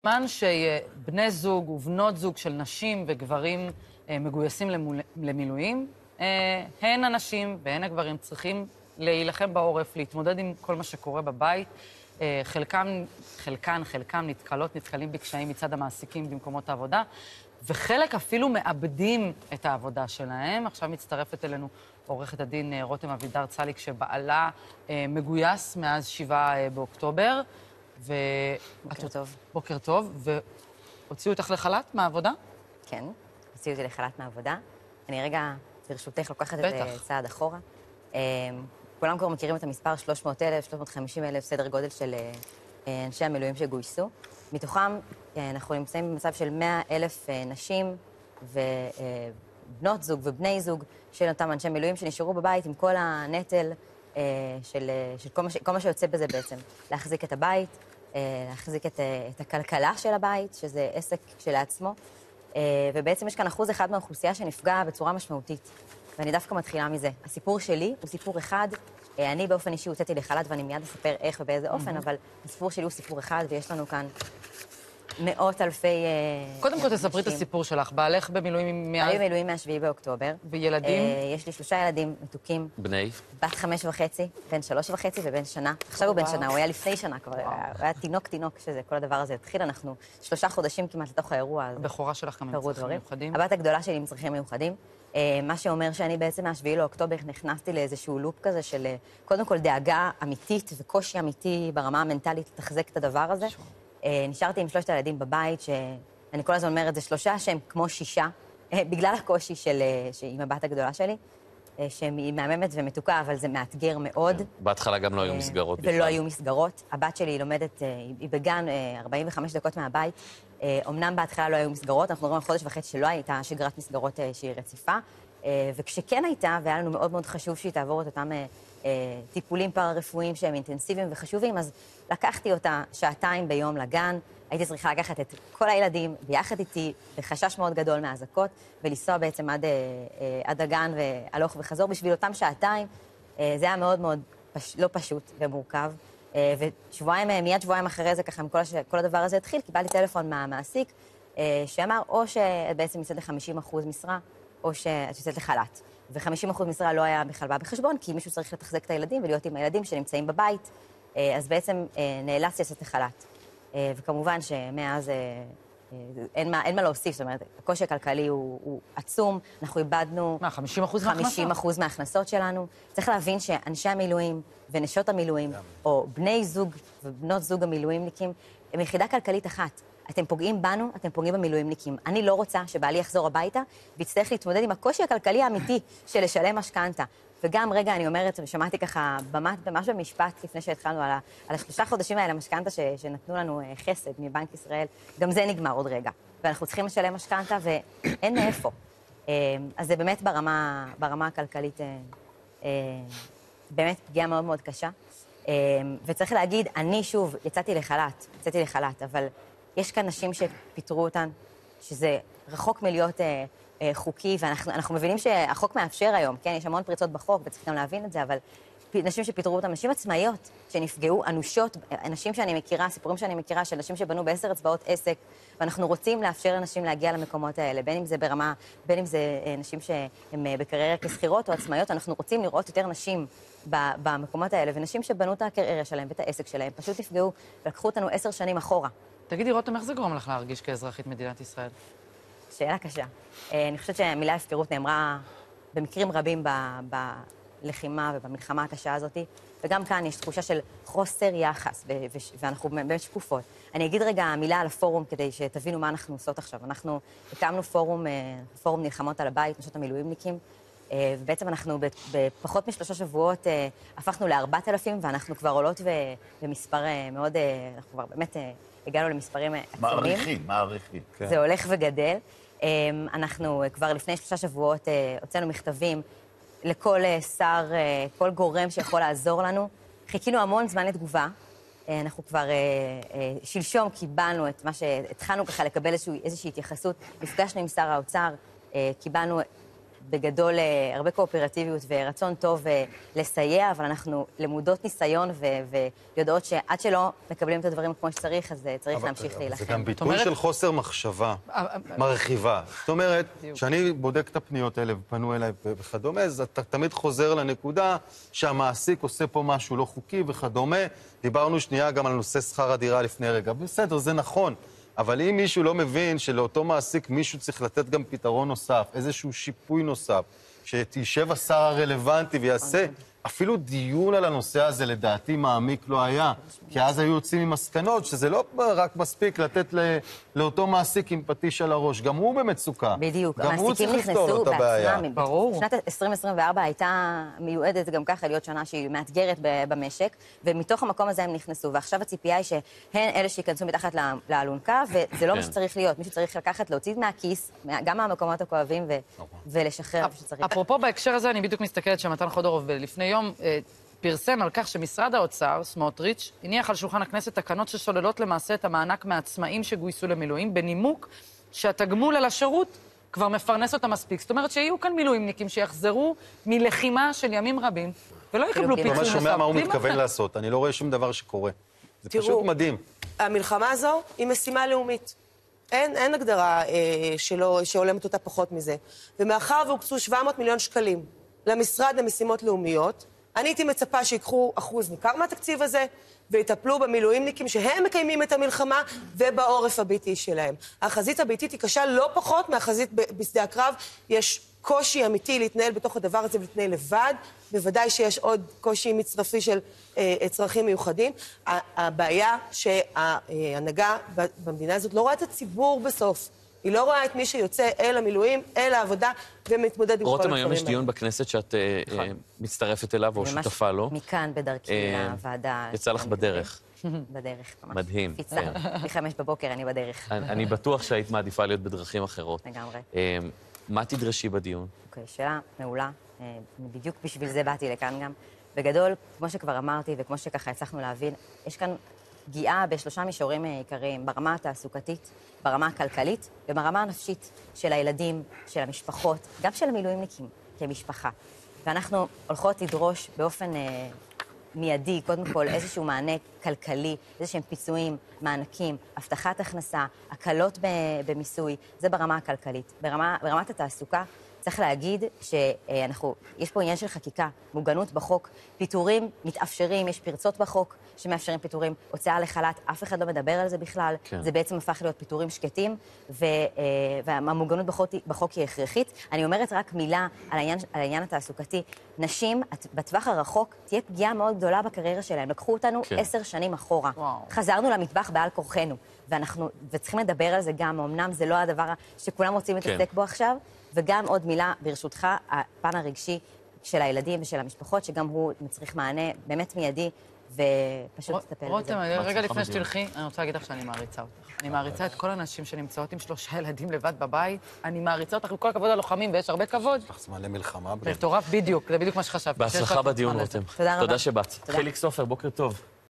בזמן שבני זוג ובנות זוג של נשים וגברים מגויסים למילואים, הן הנשים והן הגברים צריכים להילחם בעורף, להתמודד עם כל מה שקורה בבית. חלקם נתקלים בקשיים מצד המעסיקים במקומות העבודה, וחלק אפילו מאבדים את העבודה שלהם. עכשיו מצטרפת אלינו עורכת הדין רותם אבידר צליק, שבעלה מגויס מאז 7 באוקטובר. בוקר טוב. בוקר טוב, והוציאו אותך לחל"ת מהעבודה? כן, הוציאו אותי לחל"ת מהעבודה. אני רגע, ברשותך, לוקחת את זה צעד אחורה. כולם כבר מכירים את המספר 300,000, 350,000, סדר גודל של אנשי המילואים שגויסו. מתוכם אנחנו נמצאים במצב של 100,000 נשים ובנות זוג ובני זוג של אותם אנשי מילואים שנשארו בבית עם כל הנטל של כל מה שיוצא בזה בעצם. להחזיק את הבית, להחזיק את הכלכלה של הבית, שזה עסק שלעצמו. ובעצם יש כאן 1% מהאוכלוסייה שנפגע בצורה משמעותית. ואני דווקא מתחילה מזה. הסיפור שלי הוא סיפור אחד. אני באופן אישי הוצאתי לחל"ת, ואני מיד אספר איך ובאיזה אופן, אבל הסיפור שלי הוא סיפור אחד, ויש לנו כאן מאות אלפי... קודם כל תספרי את הסיפור שלך. בעלך במילואים מאז... בעלי במילואים מ-7 באוקטובר. וילדים? יש לי 3 ילדים מתוקים. בני? בת 5.5, בן 3.5 ובן שנה. עכשיו הוא בן שנה, הוא היה לפני שנה כבר. הוא היה תינוק, שזה כל הדבר הזה התחיל. אנחנו 3 חודשים כמעט לתוך האירוע. הבכורה שלך גם עם צרכים מיוחדים? הבת הגדולה שלי עם צרכים מיוחדים. מה שאומר שאני בעצם מה-7 לאוקטובר נכנסתי לאיזשהו לופ כזה של קודם כל דאגה אמיתית וקושי אמיתי ברמה המנטלית לתחזק את הדבר הזה. נשארתי עם 3 ילדים בבית, שאני כל הזמן אומרת, זה 3 שהם כמו 6, בגלל הקושי עם הבת הגדולה שלי, שהיא מהממת ומתוקה, אבל זה מאתגר מאוד. בהתחלה גם לא היו מסגרות בכלל. ולא היו מסגרות. הבת שלי לומדת, היא בגן 45 דקות מהבית. אמנם בהתחלה לא היו מסגרות, אנחנו מדברים על 1.5 חודש שלא הייתה שגרת מסגרות שהיא רציפה. וכשכן הייתה, והיה לנו מאוד מאוד חשוב שהיא תעבור את אותם טיפולים פארה-רפואיים שהם אינטנסיביים וחשובים, אז לקחתי אותה 2 ביום לגן, הייתי צריכה לקחת את כל הילדים ביחד איתי, בחשש מאוד גדול מהאזעקות, ולנסוע בעצם עד הגן והלוך וחזור בשביל אותם 2. זה היה מאוד מאוד לא פשוט ומורכב. מיד שבועיים אחרי זה, ככה, כל הדבר הזה התחיל, קיבלתי טלפון מהמעסיק, שאמר, או שאת בעצם יוצאת ל-50% משרה, או שאת יוצאת לחל"ת. ו-50% משרה לא היה בכלל בא בחשבון, כי מישהו צריך לתחזק את הילדים ולהיות עם הילדים שנמצאים בבית, אז בעצם נאלצתי לצאת לחל"ת. וכמובן שמאז אין מה להוסיף, זאת אומרת, הקושי הכלכלי הוא עצום, אנחנו איבדנו... מה, 50% מההכנסות? 50% מההכנסות שלנו. צריך להבין שאנשי המילואים ונשות המילואים, או בני זוג ובנות זוג המילואימניקים, הם יחידה כלכלית אחת. אתם פוגעים בנו, אתם פוגעים במילואימניקים. אני לא רוצה שבעלי יחזור הביתה ויצטרך להתמודד עם הקושי הכלכלי האמיתי של לשלם משכנתה. וגם רגע, אני אומרת, ושמעתי ככה ממש במשפט לפני שהתחלנו על 3 חודשים האלה, משכנתה שנתנו לנו חסד מבנק ישראל, גם זה נגמר עוד רגע. ואנחנו צריכים לשלם משכנתה ואין מאיפה. אז זה באמת ברמה הכלכלית, באמת פגיעה מאוד מאוד קשה. וצריך להגיד, אני שוב יצאתי לחל"ת, אבל יש כאן נשים שפיטרו אותן, שזה רחוק מלהיות חוקי, ואנחנו מבינים שהחוק מאפשר היום, כן? יש המון פריצות בחוק, וצריך גם להבין את זה, אבל נשים שפיטרו אותן, נשים עצמאיות שנפגעו אנושות, אנשים שאני מכירה, סיפורים שאני מכירה, של נשים שבנו ב10 אצבעות עסק, ואנחנו רוצים לאפשר לנשים להגיע למקומות האלה, בין אם זה נשים שהן בקריירה כסחירות או עצמאיות, אנחנו רוצים לראות יותר נשים במקומות האלה, ונשים שבנו את הקריירה שלהם ואת העסק שלהם, פשוט נפגעו ולקחו אותנו 10 שנים אחורה. תגידי, רותם, איך זה גורם לך להרגיש כאזרחית מדינת ישראל? שאלה קשה. אני חושבת שהמילה הפקרות נאמרה במקרים רבים בלחימה ובמלחמה הקשה הזאת, וגם כאן יש תחושה של חוסר יחס, ואנחנו באמת שקופות. אני אגיד רגע מילה על הפורום כדי שתבינו מה אנחנו עושות עכשיו. אנחנו הקמנו פורום נלחמות על הבית, נשות המילואימניקים, ובעצם אנחנו בפחות מ3 שבועות הפכנו ל4,000, ואנחנו כבר עולות במספר מאוד, אנחנו כבר באמת הגענו למספרים עצומים. מעריכים. זה הולך וגדל. אנחנו כבר לפני 3 שבועות הוצאנו מכתבים לכל שר, כל גורם שיכול לעזור לנו. חיכינו המון זמן לתגובה. אנחנו כבר שלשום קיבלנו את מה שהתחלנו ככה לקבל איזושהי התייחסות. נפגשנו עם שר האוצר, קיבלנו בגדול הרבה קואופרטיביות ורצון טוב לסייע, אבל אנחנו למודות ניסיון ויודעות שעד שלא מקבלים את הדברים כמו שצריך, אז צריך להמשיך להילחם. זה גם ביטוי של חוסר מחשבה מרחיבה. זאת אומרת, כשאני בודק את הפניות האלה ופנו אליי וכדומה, אז אתה תמיד חוזר לנקודה שהמעסיק עושה פה משהו לא חוקי וכדומה. דיברנו שנייה גם על נושא שכר הדירה לפני רגע. בסדר, זה נכון. אבל אם מישהו לא מבין שלאותו מעסיק מישהו צריך לתת גם פתרון נוסף, איזשהו שיפוי נוסף, שתישב השר הרלוונטי ויעשה אפילו דיון על הנושא הזה, לדעתי מעמיק לא היה, כי אז היו יוצאים עם מסקנות, שזה לא רק מספיק לתת לאותו מעסיק עם פטיש על הראש, גם הוא במצוקה. בדיוק, גם הוא צריך לפתור לו את הבעיה. ברור. שנת 2024 הייתה מיועדת גם ככה להיות שנה שהיא מאתגרת במשק, ומתוך המקום הזה הם נכנסו, ועכשיו הציפייה היא שהן אלה שיכנסו מתחת לאלונקה, וזה לא מה שצריך להיות. מישהו צריך לקחת, להוציא מהכיס, גם מהמקומות הכואבים, ולשחרר שצריך. אפרופו בהקשר הזה, אני בדיוק מסתכלת שמתן חודורוב לפני יום פרסם על כך שמשרד האוצר, סמוטריץ', הניח על שולחן הכנסת תקנות ששוללות למעשה את המענק מעצמאים שגויסו למילואים, בנימוק שהתגמול על השירות כבר מפרנס אותם מספיק. זאת אומרת שיהיו כאן מילואימניקים שיחזרו מלחימה של ימים רבים, ולא יקבלו פיצוי נוסף. אני שומע מה הוא מתכוון לעשות, אני לא רואה שום דבר שקורה. זה פשוט מדהים. המלחמה הזו היא משימה לאומית. אין הגדרה שהולמת אותה פחות מזה. ומאחר והוקצו 700 מיליון שקלים למשרד למשימות לאומיות, אני הייתי מצפה שיקחו אחוז ניכר מהתקציב הזה, ויטפלו במילואימניקים שהם מקיימים את המלחמה ובעורף הביתי שלהם. החזית הביתית היא קשה לא פחות מהחזית בשדה הקרב. יש קושי אמיתי להתנהל בתוך הדבר הזה ולהתנהל לבד. בוודאי שיש עוד קושי מצרפי של צרכים מיוחדים. הבעיה שההנהגה במדינה הזאת לא רואה את הציבור בסוף. היא לא רואה את מי שיוצא אל המילואים, אל העבודה, ומתמודד עם כל הדברים האלה. רותם, היום יש דיון בכנסת שאת מצטרפת אליו או שותפה לו. מכאן בדרכי לוועדה. יצא לך בדרך. בדרך, ממש. מדהים. פיצה. ב5 בבוקר אני בדרך. אני בטוח שהיית מעדיפה להיות בדרכים אחרות. לגמרי. מה תדרשי בדיון? אוקיי, שאלה מעולה. בדיוק בשביל זה באתי לכאן גם. בגדול, כמו שכבר אמרתי וכמו שככה הצלחנו להבין, יש כאן פגיעה בשלושה מישורים עיקריים, ברמה התעסוקתית, ברמה הכלכלית וברמה הנפשית של הילדים, של המשפחות, גם של המילואימניקים כמשפחה. ואנחנו הולכות לדרוש באופן מיידי, קודם כל, איזשהו מענה כלכלי, איזשהם פיצויים, מענקים, הבטחת הכנסה, הקלות במיסוי, זה ברמה הכלכלית. ברמת התעסוקה, צריך להגיד שיש פה עניין של חקיקה, מוגנות בחוק, פיטורים מתאפשרים, יש פרצות בחוק שמאפשרים פיטורים, הוצאה לחל"ת, אף אחד לא מדבר על זה בכלל, כן. זה בעצם הפך להיות פיטורים שקטים, והמוגנות בחוק היא הכרחית. אני אומרת רק מילה על העניין התעסוקתי. נשים, בטווח הרחוק, תהיה פגיעה מאוד גדולה בקריירה שלהם. לקחו אותנו 10 שנים אחורה. וואו. חזרנו למטבח בעל כורחנו, וצריכים לדבר על זה גם, אמנם זה לא הדבר שכולם רוצים להתעסק בו עכשיו, וגם עוד מילה, ברשותך, הפן הרגשי של הילדים ושל המשפחות, שגם הוא מצריך מענה באמת מיידי, ופשוט תטפל בזה. רותם, רגע לפני שתלכי, אני רוצה להגיד לך שאני מעריצה אותך. אני מעריצה את כל הנשים שנמצאות עם 3 ילדים לבד בבית. אני מעריצה אותך עם כל הכבוד ללוחמים, ויש הרבה כבוד. יש לך זמן למלחמה. זה מטורף, בדיוק, זה בדיוק מה שחשבתי. בהצלחה בדיון, רותם. תודה רבה. תודה שבאת. חיליק סופר, בוקר טוב.